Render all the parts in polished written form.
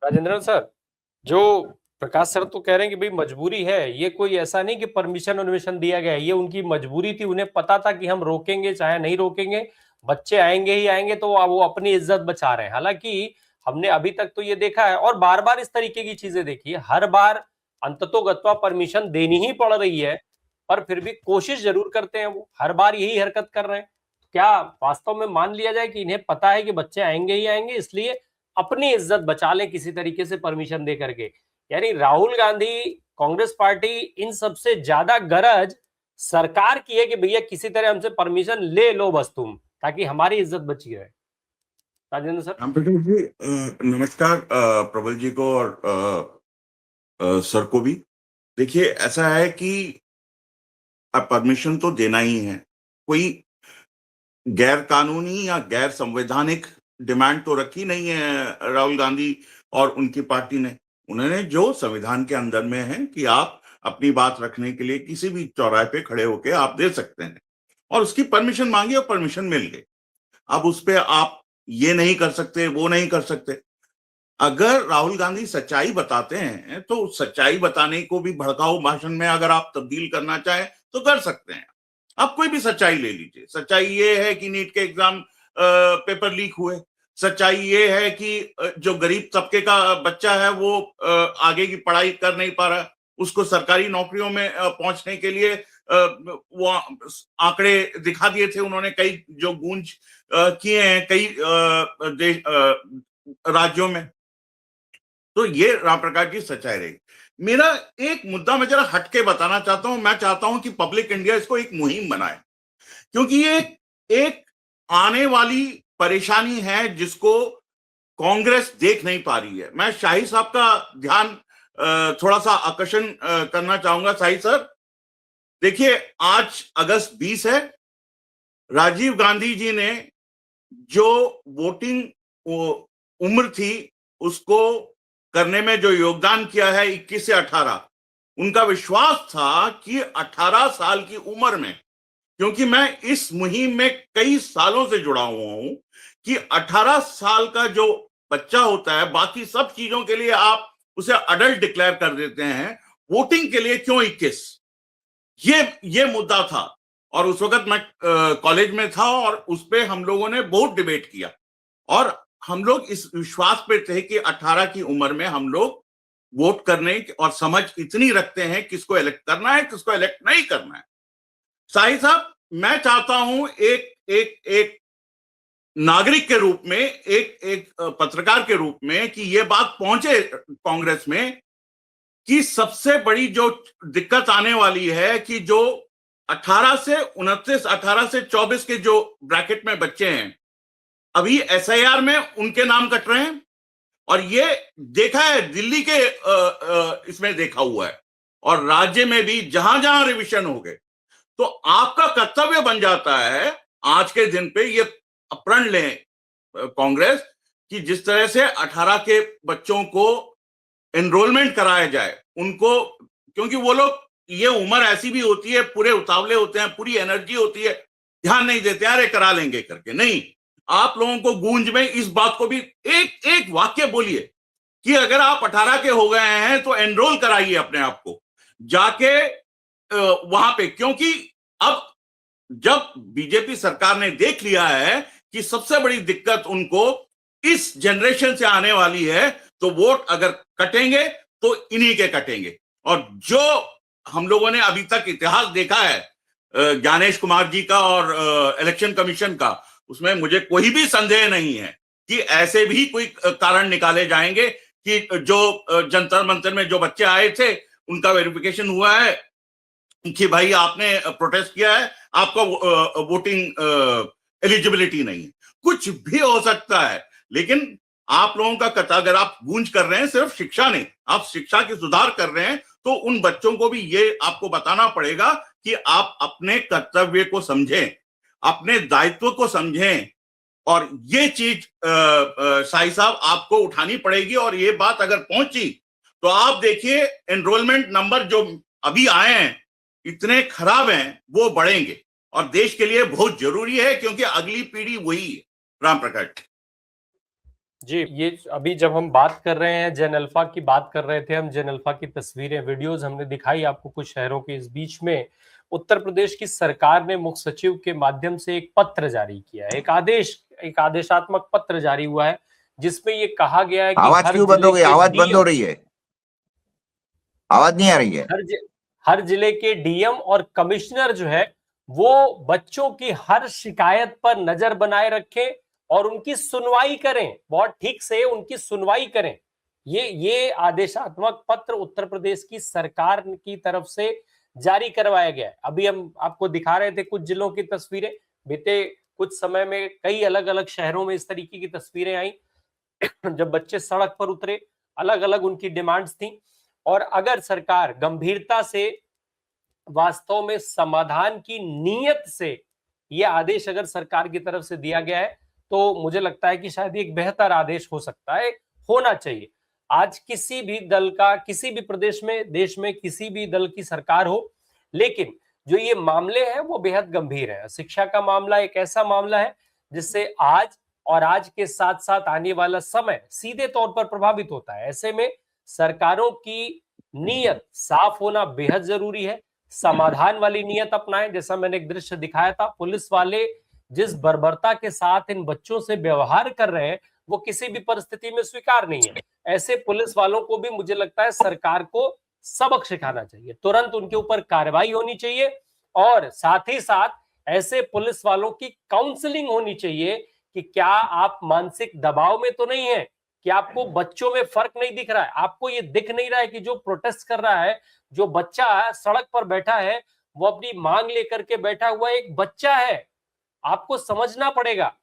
Rajendran sir, जो प्रकाश sir तो कह रहे हैं कि भाई मजबूरी है, ये कोई ऐसा नहीं कि परमिशन उर्मिशन दिया गया है, ये उनकी मजबूरी थी। उन्हें पता था कि हम रोकेंगे चाहे नहीं रोकेंगे, बच्चे आएंगे ही आएंगे, तो वो अपनी इज्जत बचा रहे हैं। हालांकि हमने अभी तक तो ये देखा है और बार बार इस तरीके की चीजें देखी है, हर बार अंततोगत्वा परमिशन देनी ही पड़ रही है, पर फिर भी कोशिश जरूर करते हैं। वो हर बार यही हरकत कर रहे हैं। क्या वास्तव में मान लिया जाए कि इन्हें पता है कि बच्चे आएंगे ही आएंगे, इसलिए अपनी इज्जत बचा ले किसी तरीके से परमिशन दे करके? यानी राहुल गांधी, कांग्रेस पार्टी, इन सबसे ज्यादा गरज सरकार की है कि भैया किसी तरह हमसे परमिशन ले लो बस तुम, ताकि हमारी इज्जत बची रहे। राजेंद्र सर। राम प्रकाश जी, नमस्कार। प्रबल जी को और सर को भी। देखिए, ऐसा है कि अब परमिशन तो देना ही है। कोई गैर कानूनी या गैर संवैधानिक डिमांड तो रखी नहीं है राहुल गांधी और उनकी पार्टी ने। उन्होंने जो संविधान के अंदर में है कि आप अपनी बात रखने के लिए किसी भी चौराहे पे खड़े होके आप दे सकते हैं, और उसकी परमिशन मांगी और परमिशन मिल गई। अब उस पे आप ये नहीं कर सकते, वो नहीं कर सकते। अगर राहुल गांधी सच्चाई बताते हैं तो सच्चाई बताने को भी भड़काऊ भाषण में अगर आप तब्दील करना चाहें तो कर सकते हैं। आप कोई भी सच्चाई ले लीजिए। सच्चाई ये है कि नीट के एग्जाम पेपर लीक हुए। सच्चाई ये है कि जो गरीब तबके का बच्चा है वो आगे की पढ़ाई कर नहीं पा रहा, उसको सरकारी नौकरियों में पहुंचने के लिए वो आंकड़े दिखा दिए थे उन्होंने। कई जो गूंज किए हैं कई राज्यों में। तो ये राम प्रकाश जी सच्चाई रही। मेरा एक मुद्दा मैं जरा हटके बताना चाहता हूं। मैं चाहता हूं कि पब्लिक इंडिया इसको एक मुहिम बनाए, क्योंकि ये एक आने वाली परेशानी है जिसको कांग्रेस देख नहीं पा रही है। मैं शाही साहब का ध्यान थोड़ा सा आकर्षण करना चाहूंगा। शाही सर, देखिए, आज अगस्त 20 है। राजीव गांधी जी ने जो वोटिंग उम्र थी उसको करने में जो योगदान किया है 21 से 18, उनका विश्वास था कि 18 साल की उम्र में, क्योंकि मैं इस मुहिम में कई सालों से जुड़ा हुआ हूं, कि 18 साल का जो बच्चा होता है बाकी सब चीजों के लिए आप उसे अडल्ट डिक्लेयर कर देते हैं, वोटिंग के लिए क्यों 21? ये मुद्दा था। और उस वक्त मैं कॉलेज में था और उस पे हम लोगों ने बहुत डिबेट किया, और हम लोग इस विश्वास पे थे कि 18 की उम्र में हम लोग वोट करने और समझ इतनी रखते हैं किसको इलेक्ट करना है किसको इलेक्ट नहीं करना है। शाही साहब, मैं चाहता हूं एक एक एक नागरिक के रूप में, एक पत्रकार के रूप में, कि यह बात पहुंचे कांग्रेस में कि सबसे बड़ी जो दिक्कत आने वाली है कि जो 18 से 29, 18 से 24 के जो ब्रैकेट में बच्चे हैं, अभी एसआईआर में उनके नाम कट रहे हैं। और ये देखा है, दिल्ली के इसमें देखा हुआ है, और राज्य में भी जहां जहां रिविजन हो गए। तो आपका कर्तव्य बन जाता है आज के दिन पे ये प्रण लें कांग्रेस, कि जिस तरह से 18 के बच्चों को एनरोलमेंट कराया जाए उनको, क्योंकि वो लोग, ये उम्र ऐसी भी होती है, पूरे उतावले होते हैं, पूरी एनर्जी होती है, ध्यान नहीं देते, अरे करा लेंगे करके। नहीं, आप लोगों को गूंज में इस बात को भी एक एक वाक्य बोलिए कि अगर आप 18 के हो गए हैं तो एनरोल कराइए अपने आप को जाके वहां पे। क्योंकि अब जब बीजेपी सरकार ने देख लिया है कि सबसे बड़ी दिक्कत उनको इस जनरेशन से आने वाली है, तो वोट अगर कटेंगे तो इन्हीं के कटेंगे। और जो हम लोगों ने अभी तक इतिहास देखा है ज्ञानेश कुमार जी का और इलेक्शन कमीशन का, उसमें मुझे कोई भी संदेह नहीं है कि ऐसे भी कोई कारण निकाले जाएंगे कि जो जंतर मंतर में जो बच्चे आए थे उनका वेरिफिकेशन हुआ है कि भाई आपने प्रोटेस्ट किया है, आपका वोटिंग एलिजिबिलिटी नहीं है। कुछ भी हो सकता है, लेकिन आप लोगों का कथा, अगर आप गूंज कर रहे हैं सिर्फ शिक्षा नहीं, आप शिक्षा की सुधार कर रहे हैं, तो उन बच्चों को भी ये आपको बताना पड़ेगा कि आप अपने कर्तव्य को समझें, अपने दायित्व को समझें। और ये चीज शाही साहब आपको उठानी पड़ेगी। और ये बात अगर पहुंची तो आप देखिए, एनरोलमेंट नंबर जो अभी आए हैं इतने खराब हैं, वो बढ़ेंगे। और देश के लिए बहुत जरूरी है, क्योंकि अगली पीढ़ी वही है। राम प्रकाश जी, ये अभी जब हम बात कर रहे हैं जेन अल्फा की बात कर रहे थे, हम जेन अल्फा की तस्वीरें वीडियोस हमने दिखाई आपको कुछ शहरों के। इस बीच में उत्तर प्रदेश की सरकार ने मुख्य सचिव के माध्यम से एक पत्र जारी किया है, एक आदेशात्मक पत्र जारी हुआ है, जिसमें ये कहा गया है कि आवाज क्यों बंद हो गई? आवाज बंद हो रही है, आवाज नहीं आ रही है। हर जिले के डीएम और कमिश्नर जो है वो बच्चों की हर शिकायत पर नजर बनाए रखें और उनकी सुनवाई करें, बहुत ठीक से उनकी सुनवाई करें। ये आदेशात्मक पत्र उत्तर प्रदेश की सरकार की तरफ से जारी करवाया गया है। अभी हम आपको दिखा रहे थे कुछ जिलों की तस्वीरें, बीते कुछ समय में कई अलग अलग शहरों में इस तरीके की तस्वीरें आई जब बच्चे सड़क पर उतरे, अलग अलग उनकी डिमांड्स थी। और अगर सरकार गंभीरता से वास्तव में समाधान की नीयत से ये आदेश अगर सरकार की तरफ से दिया गया है, तो मुझे लगता है कि शायद एक बेहतर आदेश हो सकता है, होना चाहिए। आज किसी भी दल का, किसी भी प्रदेश में, देश में किसी भी दल की सरकार हो, लेकिन जो ये मामले हैं वो बेहद गंभीर है। शिक्षा का मामला एक ऐसा मामला है जिससे आज और आज के साथ साथ आने वाला समय सीधे तौर पर प्रभावित होता है। ऐसे में सरकारों की नीयत साफ होना बेहद जरूरी है, समाधान वाली नीयत अपनाएं। जैसा मैंने एक दृश्य दिखाया था, पुलिस वाले जिस बर्बरता के साथ इन बच्चों से व्यवहार कर रहे हैं वो किसी भी परिस्थिति में स्वीकार नहीं है। ऐसे पुलिस वालों को भी मुझे लगता है सरकार को सबक सिखाना चाहिए, तुरंत उनके ऊपर कार्रवाई होनी चाहिए और साथ ही साथ ऐसे पुलिस वालों की काउंसलिंग होनी चाहिए कि क्या आप मानसिक दबाव में तो नहीं है, कि आपको बच्चों में फर्क नहीं दिख रहा है, आपको ये दिख नहीं रहा है कि जो प्रोटेस्ट कर रहा है, जो बच्चा सड़क पर बैठा है, वो अपनी मांग लेकर के बैठा हुआ एक बच्चा है, आपको समझना पड़ेगा।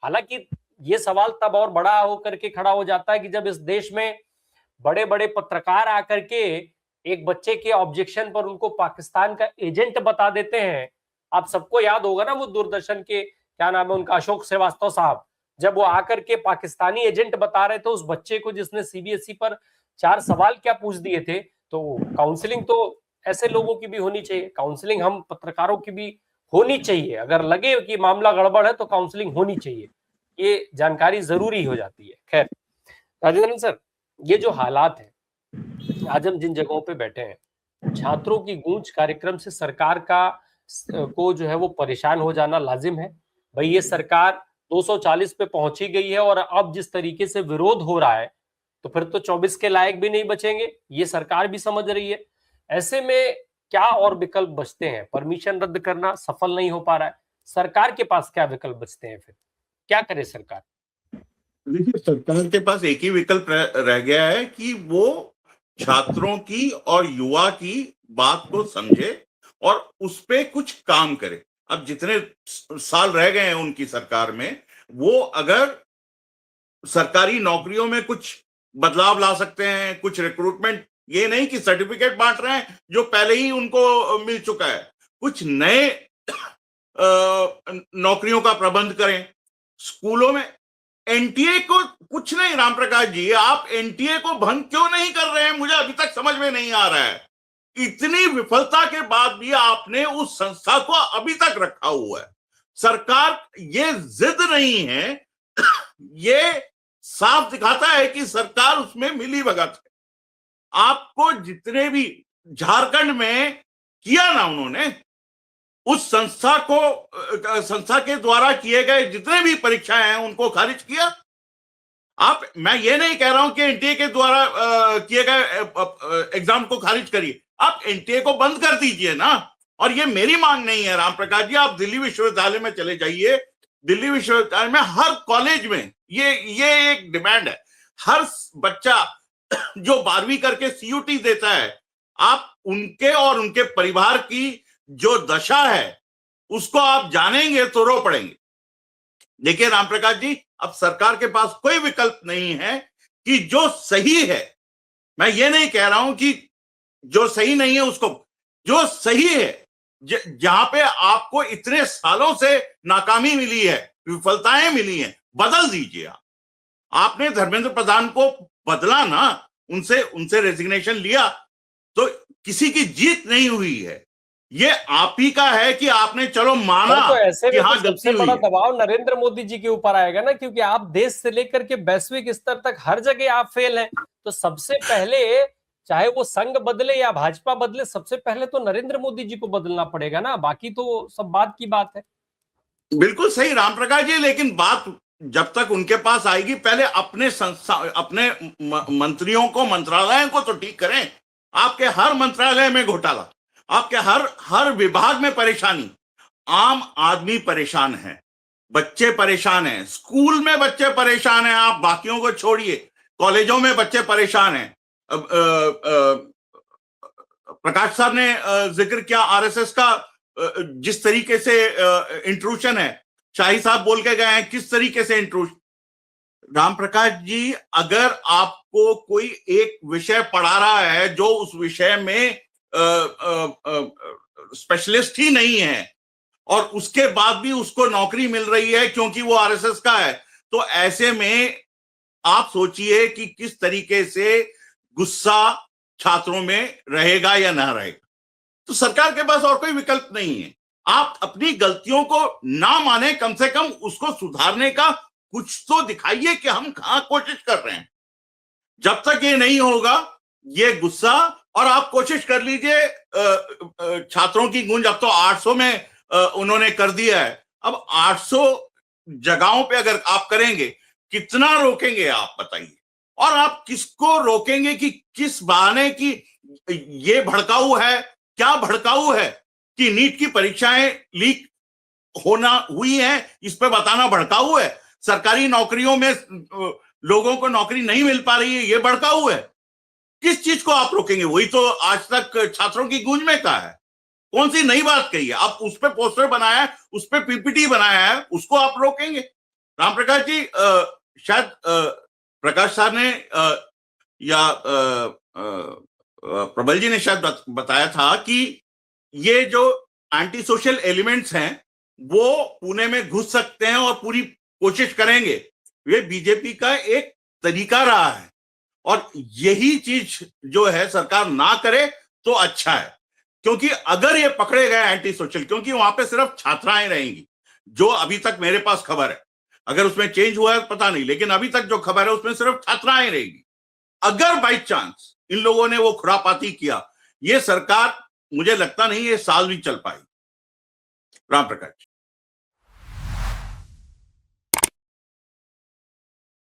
हालांकि ये सवाल तब और बड़ा होकर के खड़ा हो जाता है कि जब इस देश में बड़े बड़े पत्रकार आकर के एक बच्चे के ऑब्जेक्शन पर उनको पाकिस्तान का एजेंट बता देते हैं। आप सबको याद होगा ना वो दूरदर्शन के, क्या नाम है उनका, अशोक श्रीवास्तव साहब, जब वो आकर के पाकिस्तानी एजेंट बता रहे थे उस बच्चे को जिसने सीबीएसई पर 4 सवाल क्या पूछ दिए थे। तो काउंसलिंग तो ऐसे लोगों की भी होनी चाहिए, काउंसलिंग हम पत्रकारों की भी होनी चाहिए। अगर लगे कि मामला गड़बड़ है तो काउंसलिंग होनी चाहिए, ये जानकारी जरूरी हो जाती है। खैर राजेंद्र सर, ये जो हालात है, आज हम जिन जगहों पे बैठे हैं, छात्रों की गूंज कार्यक्रम से सरकार का को जो है वो परेशान हो जाना लाजिम है। भाई ये सरकार 240 पे पहुंची गई है और अब जिस तरीके से विरोध हो रहा है तो फिर तो 24 के लायक भी नहीं बचेंगे, ये सरकार भी समझ रही है। ऐसे में क्या और विकल्प बचते हैं? परमिशन रद्द करना सफल नहीं हो पा रहा है, सरकार के पास क्या विकल्प बचते हैं? फिर क्या करे सरकार? देखिए, सरकार के पास एक ही विकल्प रह गया है कि वो छात्रों की और युवा की बात को समझे और उस पे कुछ काम करे। अब जितने साल रह गए हैं उनकी सरकार में, वो अगर सरकारी नौकरियों में कुछ बदलाव ला सकते हैं, कुछ रिक्रूटमेंट, ये नहीं कि सर्टिफिकेट बांट रहे हैं जो पहले ही उनको मिल चुका है, कुछ नए नौकरियों का प्रबंध करें। स्कूलों में एनटीए को कुछ नहीं, राम प्रकाश जी, आप एनटीए को भंग क्यों नहीं कर रहे हैं, मुझे अभी तक समझ में नहीं आ रहा है। इतनी विफलता के बाद भी आपने उस संस्था को अभी तक रखा हुआ है। सरकार ये जिद नहीं है, ये साफ दिखाता है कि सरकार उसमें मिली भगत है। आपको जितने भी झारखंड में किया ना उन्होंने, उस संस्था को, संस्था के द्वारा किए गए जितने भी परीक्षाएं हैं उनको खारिज किया। आप, मैं ये नहीं कह रहा हूं कि एनटीए के द्वारा किए गए एग्जाम को खारिज करिए, आप एनटीए को बंद कर दीजिए ना। और ये मेरी मांग नहीं है राम प्रकाश जी, आप दिल्ली विश्वविद्यालय में चले जाइए, दिल्ली विश्वविद्यालय में हर कॉलेज में ये एक डिमांड है। हर बच्चा जो 12वीं करके सीयूटी देता है, आप उनके और उनके परिवार की जो दशा है उसको आप जानेंगे तो रो पड़ेंगे। देखिए राम प्रकाश जी, अब सरकार के पास कोई विकल्प नहीं है कि जो सही है, मैं ये नहीं कह रहा हूं कि जो सही नहीं है उसको, जो सही है, जहां पे आपको इतने सालों से नाकामी मिली है, विफलताएं मिली हैं, बदल दीजिए। आपने धर्मेंद्र प्रधान को बदला ना, उनसे रेजिग्नेशन लिया, तो किसी की जीत नहीं हुई है। ये आप ही का है कि आपने चलो माना तो ऐसे कि में हाँ तो गलती सबसे हुई बड़ा है। दबाव नरेंद्र मोदी जी के ऊपर आएगा ना, क्योंकि आप देश से लेकर के वैश्विक स्तर तक हर जगह आप फेल हैं। तो सबसे पहले, चाहे वो संघ बदले या भाजपा बदले, सबसे पहले तो नरेंद्र मोदी जी को बदलना पड़ेगा ना, बाकी तो सब बात की बात है। बिल्कुल सही राम प्रकाश जी, लेकिन बात जब तक उनके पास आएगी, पहले अपने संस्था, अपने मंत्रियों को, मंत्रालयों को तो ठीक करें। आपके हर मंत्रालय में घोटाला, आपके हर विभाग में परेशानी, आम आदमी परेशान है, बच्चे परेशान हैं, स्कूल में बच्चे परेशान हैं, आप बाकियों को छोड़िए, कॉलेजों में बच्चे परेशान हैं। प्रकाश साहब ने जिक्र किया आरएसएस का, जिस तरीके से इंट्रूशन है, शाही साहब बोल के गए हैं किस तरीके से इंट्रूशन। राम प्रकाश जी, अगर आपको कोई एक विषय पढ़ा रहा है जो उस विषय में स्पेशलिस्ट ही नहीं है, और उसके बाद भी उसको नौकरी मिल रही है क्योंकि वो आरएसएस का है, तो ऐसे में आप सोचिए कि किस तरीके से गुस्सा छात्रों में रहेगा या ना रहेगा। तो सरकार के पास और कोई विकल्प नहीं है। आप अपनी गलतियों को ना माने, कम से कम उसको सुधारने का कुछ तो दिखाइए कि हम कहां कोशिश कर रहे हैं। जब तक ये नहीं होगा, ये गुस्सा, और आप कोशिश कर लीजिए, छात्रों की गूंज अब तो 800 में उन्होंने कर दिया है। अब 800 जगहों पे अगर आप करेंगे, कितना रोकेंगे आप बताइए? और आप किसको रोकेंगे कि किस बहाने की ये भड़काऊ है, क्या भड़काऊ है कि नीट की परीक्षाएं लीक होना हुई है, इस पे बताना भड़काऊ है? सरकारी नौकरियों में लोगों को नौकरी नहीं मिल पा रही है, ये भड़काऊ है? किस चीज को आप रोकेंगे? वही तो आज तक छात्रों की गूंज में कहा है। कौन सी नई बात कही है? आप उस पे पोस्टर बनाया है, उस पे पीपीटी बनाया है, उसको आप रोकेंगे? राम प्रकाश जी, शायद प्रकाश साहब ने या प्रबल जी ने शायद बताया था कि ये जो एंटी सोशल एलिमेंट्स हैं वो पुणे में घुस सकते हैं और पूरी कोशिश करेंगे। ये बीजेपी का एक तरीका रहा है, और यही चीज जो है सरकार ना करे तो अच्छा है। क्योंकि अगर ये पकड़े गए एंटी सोशल, क्योंकि वहां पे सिर्फ छात्राएं रहेंगी, जो अभी तक मेरे पास खबर है, अगर उसमें चेंज हुआ है पता नहीं, लेकिन अभी तक जो खबर है उसमें सिर्फ छात्राएं रहेगी। अगर बाई चांस इन लोगों ने वो खुरापाती किया, ये सरकार, मुझे लगता नहीं ये साल भी चल पाएगी। राम प्रकाश।